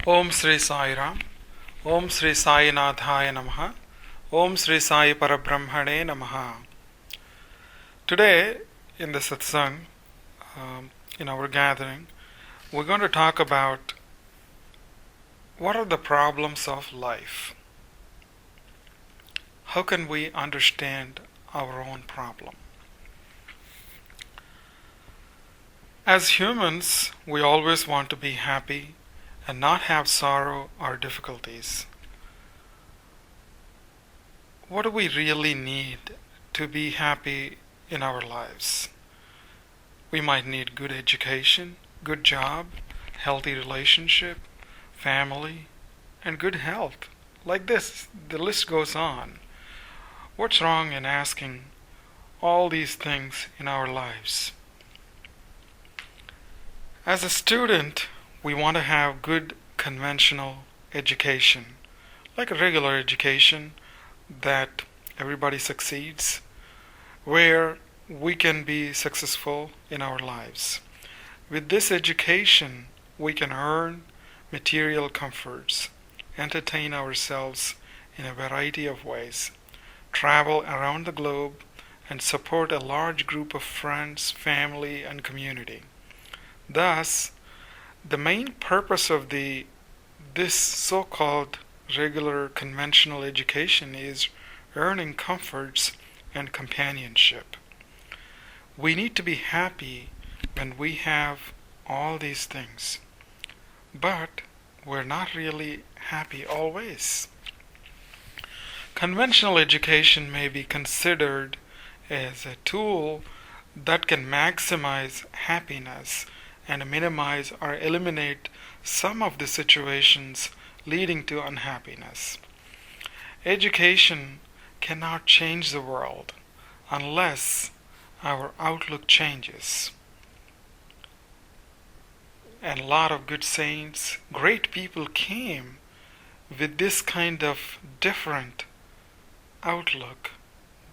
Om Sri Sai Ram. Om Sri Sai Nathaya Namaha. Om Sri Sai Parabrahmane Namaha. Today, in the satsang, in our gathering, we're going to talk about what are the problems of life. How can we understand our own problem? As humans, we always want to be happy and not have sorrow or difficulties. What do we really need to be happy in our lives? We might need good education, good job, healthy relationship, family, and good health. Like this, the list goes on. What's wrong in asking all these things in our lives? As a student, we want to have good conventional education, like a regular education that everybody succeeds, where we can be successful in our lives. With this education, we can earn material comforts, entertain ourselves in a variety of ways, travel around the globe, and support a large group of friends, family, and community. Thus, the main purpose of this so-called regular conventional education is earning comforts and companionship. We need to be happy when we have all these things, but we're not really happy always. Conventional education may be considered as a tool that can maximize happiness and minimize or eliminate some of the situations leading to unhappiness. Education cannot change the world unless our outlook changes. And a lot of good saints, great people came with this kind of different outlook,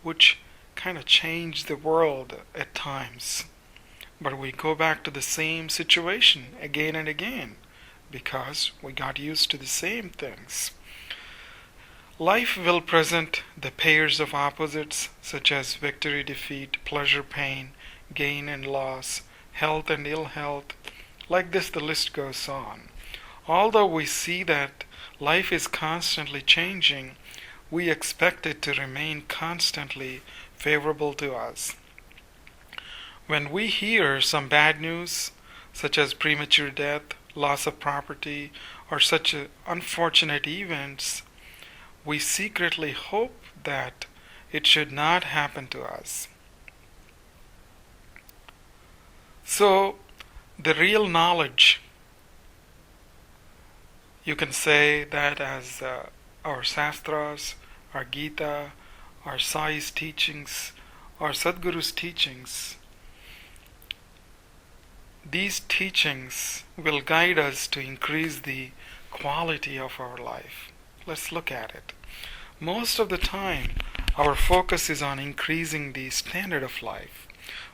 which kind of changed the world at times. But we go back to the same situation again and again because we got used to the same things. Life will present the pairs of opposites such as victory, defeat, pleasure, pain, gain and loss, health and ill health. Like this, the list goes on. Although we see that life is constantly changing, we expect it to remain constantly favorable to us. When we hear some bad news, such as premature death, loss of property, or such unfortunate events, we secretly hope that it should not happen to us. So, the real knowledge, you can say that as our Shastras, our Gita, our Sai's teachings, our Sadguru's teachings, these teachings will guide us to increase the quality of our life. Let's look at it. Most of the time, our focus is on increasing the standard of life.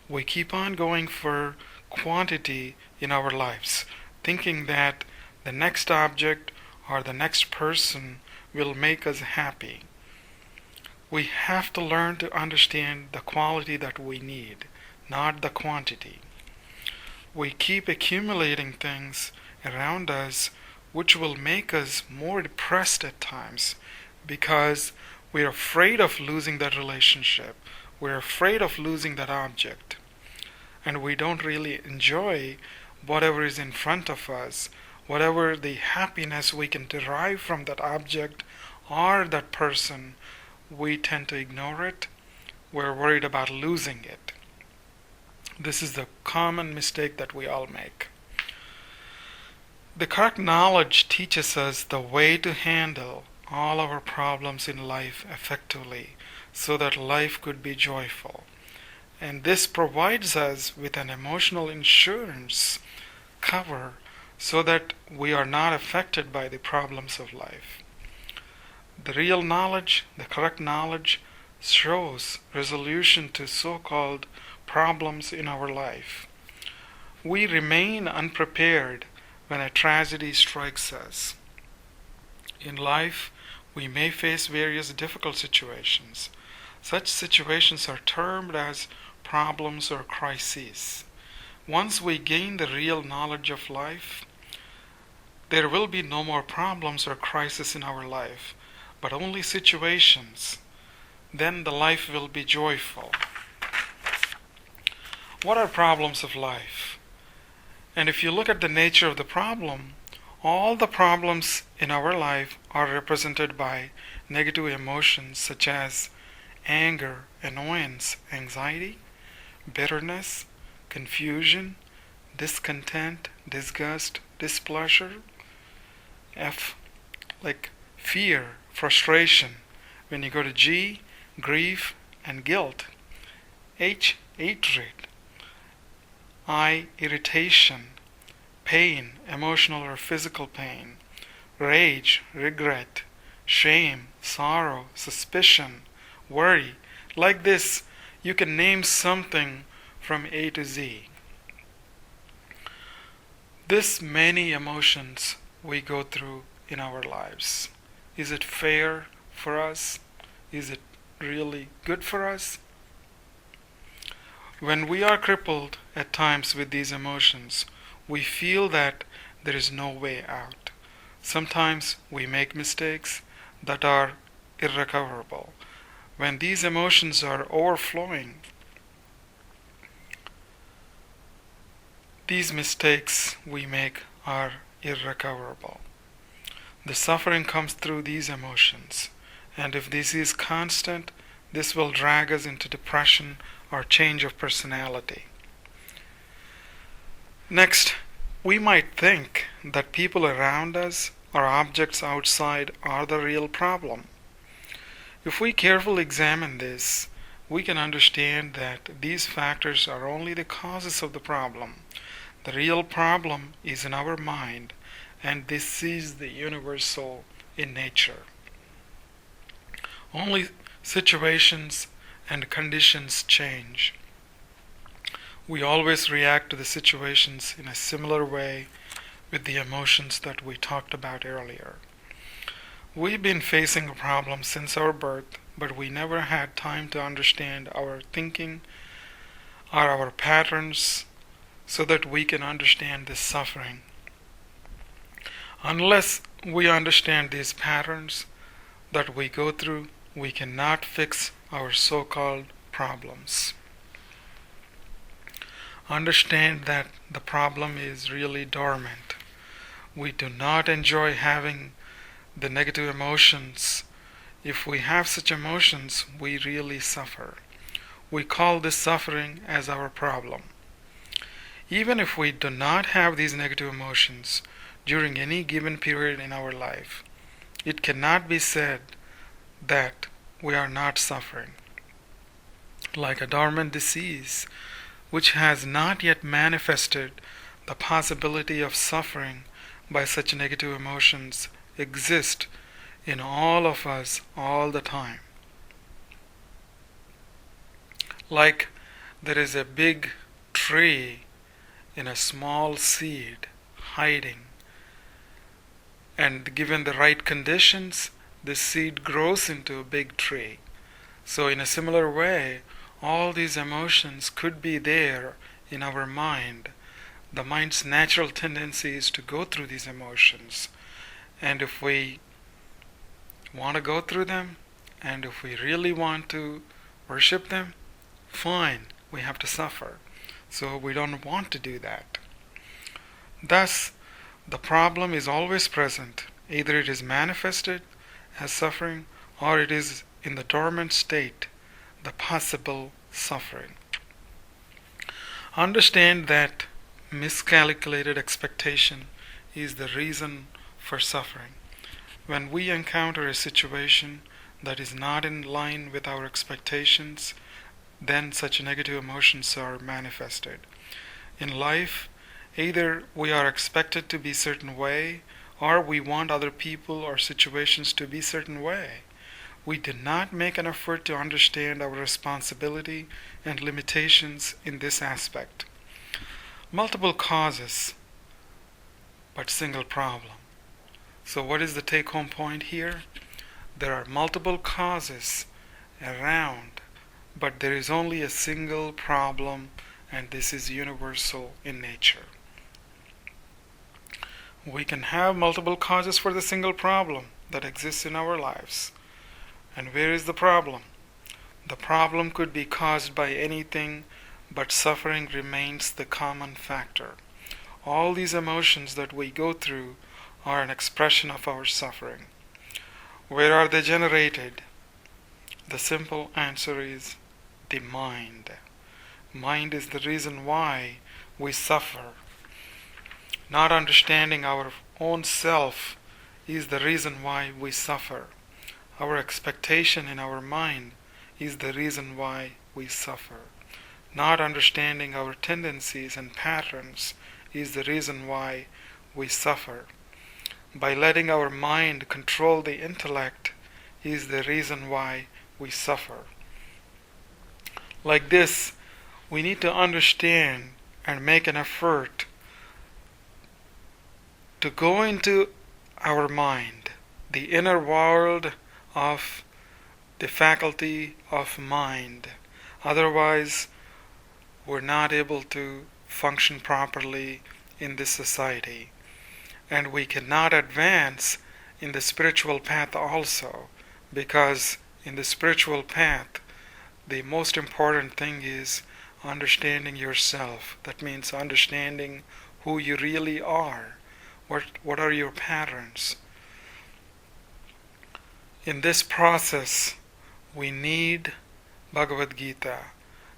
We keep on going for quantity in our lives, thinking that the next object or the next person will make us happy. We have to learn to understand the quality that we need, not the quantity. We keep accumulating things around us which will make us more depressed at times because we're afraid of losing that relationship. We're afraid of losing that object. And we don't really enjoy whatever is in front of us, whatever the happiness we can derive from that object or that person. We tend to ignore it. We're worried about losing it. This is the common mistake that we all make. The correct knowledge teaches us the way to handle all our problems in life effectively so that life could be joyful. And this provides us with an emotional insurance cover so that we are not affected by the problems of life. The real knowledge, the correct knowledge, shows resolution to so-called problems in our life. We remain unprepared when a tragedy strikes us. In life, we may face various difficult situations. Such situations are termed as problems or crises. Once we gain the real knowledge of life, there will be no more problems or crises in our life, but only situations. Then the life will be joyful. What are problems of life? And if you look at the nature of the problem, all the problems in our life are represented by negative emotions such as anger, annoyance, anxiety, bitterness, confusion, discontent, disgust, displeasure. F, like fear, frustration. When you go to G, grief and guilt. H, hatred. I, irritation, pain, emotional or physical pain, rage, regret, shame, sorrow, suspicion, worry. Like this, you can name something from A to Z. This many emotions we go through in our lives. Is it fair for us? Is it really good for us? When we are crippled at times with these emotions, we feel that there is no way out. Sometimes we make mistakes that are irrecoverable. When these emotions are overflowing, these mistakes we make are irrecoverable. The suffering comes through these emotions, and if this is constant, this will drag us into depression or change of personality. Next, we might think that people around us or objects outside are the real problem. If we carefully examine this, we can understand that these factors are only the causes of the problem. The real problem is in our mind, and this is the universal in nature. Only situations and conditions change. We always react to the situations in a similar way with the emotions that we talked about earlier. We've been facing a problem since our birth, but we never had time to understand our thinking or our patterns so that we can understand this suffering. Unless we understand these patterns that we go through, we cannot fix our so-called problems. Understand that the problem is really dormant. We do not enjoy having the negative emotions. If we have such emotions, we really suffer. We call this suffering as our problem. Even if we do not have these negative emotions during any given period in our life, it cannot be said that we are not suffering. Like a dormant disease which has not yet manifested, the possibility of suffering by such negative emotions exist in all of us all the time. Like there is a big tree in a small seed hiding, and given the right conditions, the seed grows into a big tree. So in a similar way, all these emotions could be there in our mind. The mind's natural tendency is to go through these emotions. And if we want to go through them, and if we really want to worship them, fine, we have to suffer. So we don't want to do that. Thus, the problem is always present. Either it is manifested as suffering, or it is in the dormant state, the possible suffering. Understand that miscalculated expectation is the reason for suffering. When we encounter a situation that is not in line with our expectations, then such negative emotions are manifested. In life, either we are expected to be a certain way, or we want other people or situations to be a certain way. We did not make an effort to understand our responsibility and limitations in this aspect. Multiple causes but single problem. So what is the take-home point here? There are multiple causes around, but there is only a single problem, and this is universal in nature. We can have multiple causes for the single problem that exists in our lives. And where is the problem? The problem could be caused by anything, but suffering remains the common factor. All these emotions that we go through are an expression of our suffering. Where are they generated? The simple answer is the mind. Mind is the reason why we suffer. Not understanding our own self is the reason why we suffer. Our expectation in our mind is the reason why we suffer. Not understanding our tendencies and patterns is the reason why we suffer. By letting our mind control the intellect is the reason why we suffer. Like this, we need to understand and make an effort to go into our mind, the inner world of the faculty of mind. Otherwise, we're not able to function properly in this society. And we cannot advance in the spiritual path also, because in the spiritual path, the most important thing is understanding yourself. That means understanding who you really are. What are your patterns? In this process, we need Bhagavad Gita.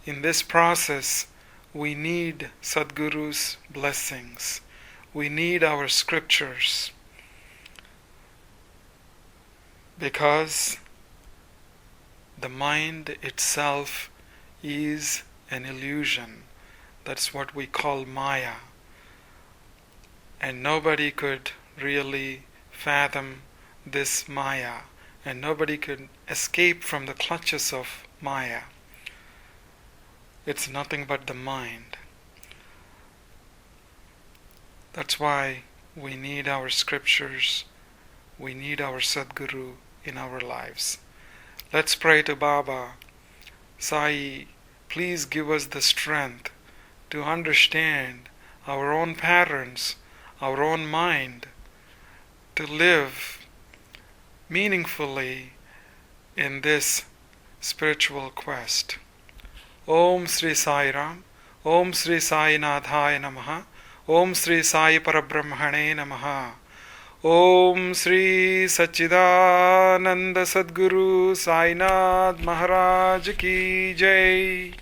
In this process, we need Sadguru's blessings. We need our scriptures. Because the mind itself is an illusion. That's what we call Maya. And nobody could really fathom this Maya. And nobody could escape from the clutches of Maya. It's nothing but the mind. That's why we need our scriptures. We need our Sadguru in our lives. Let's pray to Baba. Sai, please give us the strength to understand our own patterns, our own mind, to live meaningfully in this spiritual quest. Om Sri Sai Ram, Om Sri Sai Nathaya Namaha, Om Sri Sai Parabrahmane Namaha, Om Sri Sachidananda Sadguru Sai Nath Maharaj Ki Jai.